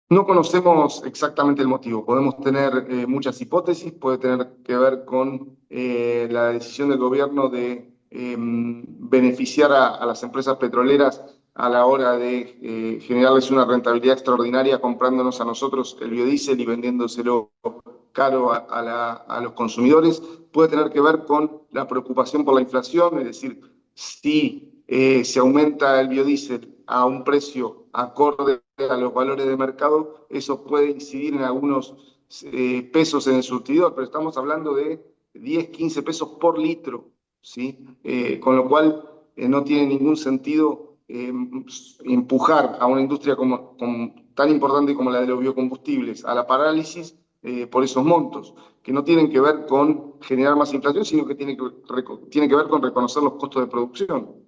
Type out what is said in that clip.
No conocemos exactamente el motivo. Podemos tener muchas hipótesis. Puede tener que ver con la decisión del gobierno de beneficiar a las empresas petroleras a la hora de generarles una rentabilidad extraordinaria comprándonos a nosotros el biodiesel y vendiéndoselo caro a los consumidores. Puede tener que ver con la preocupación por la inflación, es decir, si se aumenta el biodiesel a un precio acorde a los valores de mercado, eso puede incidir en algunos pesos en el surtidor, pero estamos hablando de 10, 15 pesos por litro, ¿sí? Con lo cual no tiene ningún sentido empujar a una industria tan importante como la de los biocombustibles a la parálisis por esos montos, que no tienen que ver con generar más inflación, sino que tiene que ver con reconocer los costos de producción.